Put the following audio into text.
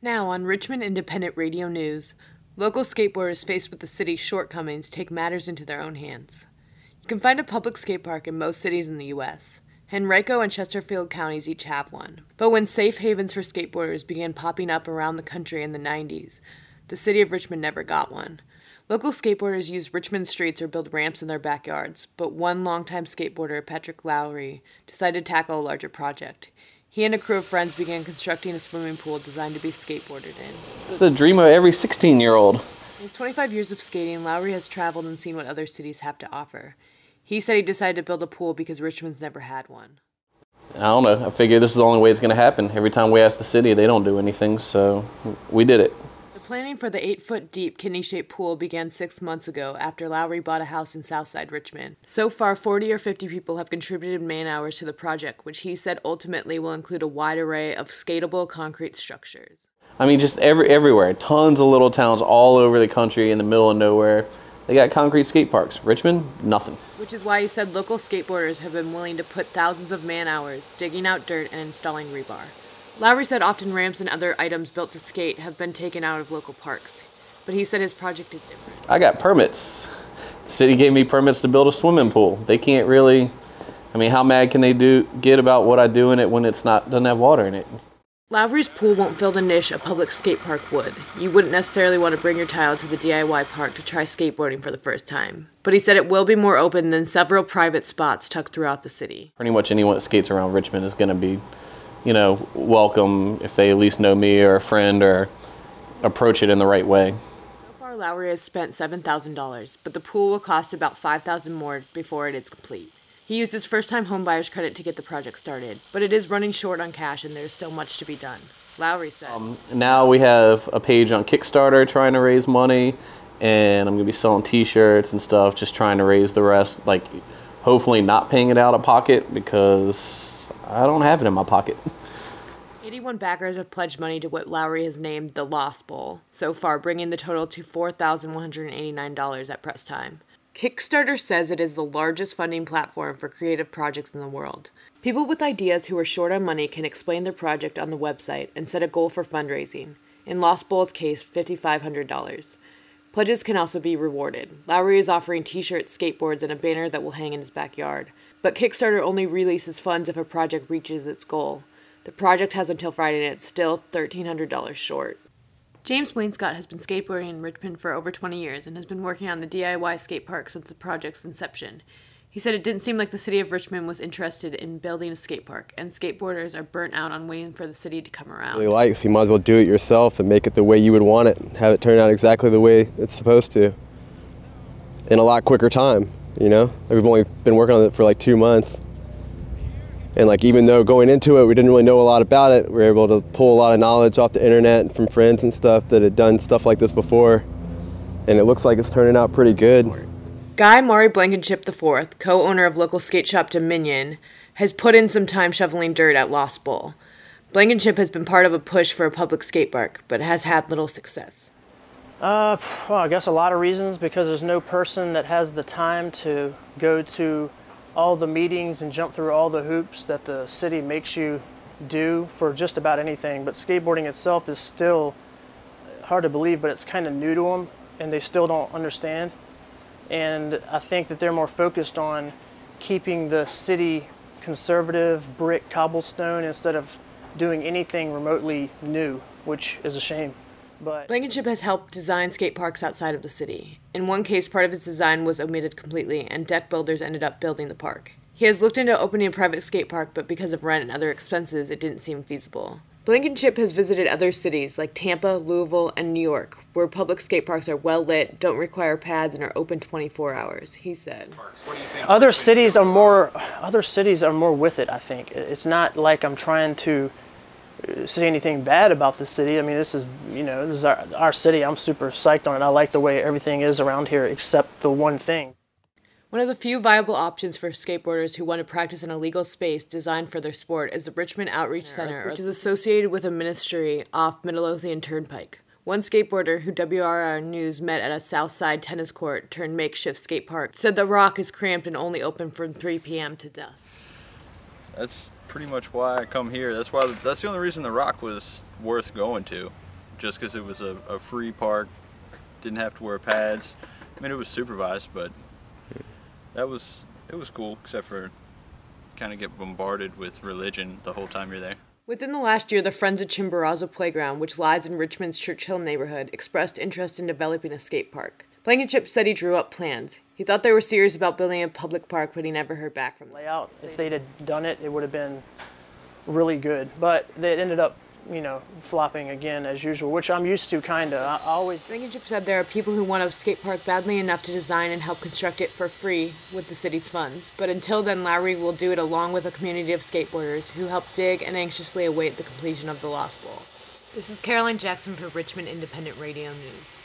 Now on Richmond Independent Radio News, local skateboarders faced with the city's shortcomings take matters into their own hands. You can find a public skate park in most cities in the U.S. Henrico and Chesterfield Counties each have one. But when safe havens for skateboarders began popping up around the country in the 90s, the city of Richmond never got one. Local skateboarders use Richmond streets or build ramps in their backyards, but one longtime skateboarder, Patrick Lowery, decided to tackle a larger project. He and a crew of friends began constructing a swimming pool designed to be skateboarded in. It's the dream of every 16-year-old. In his 25 years of skating, Lowery has traveled and seen what other cities have to offer. He said he decided to build a pool because Richmond's never had one. I don't know. I figure this is the only way it's going to happen. Every time we ask the city, they don't do anything, so we did it. The planning for the 8-foot-deep kidney-shaped pool began 6 months ago after Lowery bought a house in Southside Richmond. So far, 40 or 50 people have contributed man-hours to the project, which he said ultimately will include a wide array of skatable concrete structures. I mean, just everywhere. Tons of little towns all over the country in the middle of nowhere. They got concrete skate parks. Richmond, nothing. Which is why he said local skateboarders have been willing to put thousands of man-hours digging out dirt and installing rebar. Lowery said often ramps and other items built to skate have been taken out of local parks, but he said his project is different. I got permits. The city gave me permits to build a swimming pool. They can't really, I mean, how mad can they get about what I do in it when doesn't have water in it? Lowery's pool won't fill the niche a public skate park would. You wouldn't necessarily want to bring your child to the DIY park to try skateboarding for the first time. But he said it will be more open than several private spots tucked throughout the city. Pretty much anyone that skates around Richmond is going to be, welcome if they at least know me or a friend or approach it in the right way. So far, Lowery has spent $7,000, but the pool will cost about $5,000 more before it is complete. He used his first-time homebuyer's credit to get the project started, but it is running short on cash and there's still much to be done. Lowery said. Now we have a page on Kickstarter trying to raise money, and I'm going to be selling t-shirts and stuff, just trying to raise the rest, hopefully not paying it out of pocket because I don't have it in my pocket. 81 backers have pledged money to what Lowery has named the Lost Bowl, so far bringing the total to $4,189 at press time. Kickstarter says it is the largest funding platform for creative projects in the world. People with ideas who are short on money can explain their project on the website and set a goal for fundraising. In Lost Bowl's case, $5,500. Pledges can also be rewarded. Lowery is offering t-shirts, skateboards, and a banner that will hang in his backyard. But Kickstarter only releases funds if a project reaches its goal. The project has until Friday and it's still $1,300 short. James Wainscott has been skateboarding in Richmond for over 20 years and has been working on the DIY skate park since the project's inception. He said it didn't seem like the city of Richmond was interested in building a skate park, and skateboarders are burnt out on waiting for the city to come around. So you might as well do it yourself and make it the way you would want it, and have it turn out exactly the way it's supposed to in a lot quicker time, We've only been working on it for 2 months. And even though going into it, we didn't really know a lot about it, we were able to pull a lot of knowledge off the internet and from friends and stuff that had done stuff like this before. And it looks like it's turning out pretty good. Guy Maury Blankenship IV, co-owner of local skate shop Dominion, has put in some time shoveling dirt at Lost Bowl. Blankenship has been part of a push for a public skate park, but has had little success. Well, I guess a lot of reasons, because there's no person that has the time to go to all the meetings and jump through all the hoops that the city makes you do for just about anything. But skateboarding itself is still hard to believe, but it's kind of new to them and they still don't understand. And I think that they're more focused on keeping the city conservative, brick, cobblestone, instead of doing anything remotely new, which is a shame. But Blankenship has helped design skate parks outside of the city. In one case, part of its design was omitted completely, and deck builders ended up building the park. He has looked into opening a private skate park, but because of rent and other expenses, it didn't seem feasible. Blankenship has visited other cities like Tampa, Louisville, and New York, where public skate parks are well lit, don't require pads, and are open 24 hours, he said. Other cities are more with it, I think. It's not like I'm trying to say anything bad about the city. I mean, this is our city. I'm super psyched on it. I like the way everything is around here except the one thing. One of the few viable options for skateboarders who want to practice in a legal space designed for their sport is the Richmond Outreach Center, which is associated with a ministry off Midlothian Turnpike. One skateboarder who WRIR News met at a Southside tennis court turned makeshift skate park said the Rock is cramped and only open from 3 p.m. to dusk. That's pretty much why I come here. That's the only reason the Rock was worth going to. just because it was a free park, didn't have to wear pads. I mean, it was supervised, but it was cool, except for kind of get bombarded with religion the whole time you're there. Within the last year, the Friends of Chimborazo Playground, which lies in Richmond's Churchill neighborhood, expressed interest in developing a skate park. Blankenship said he drew up plans. He thought they were serious about building a public park, but he never heard back from them. Layout, if they'd have done it, it would have been really good. But they ended up, flopping again as usual, which I'm used to, kind of. I always. Blankenship said there are people who want a skate park badly enough to design and help construct it for free with the city's funds. But until then, Lowery will do it along with a community of skateboarders who help dig and anxiously await the completion of the Lost Bowl. This is Caroline Jackson for Richmond Independent Radio News.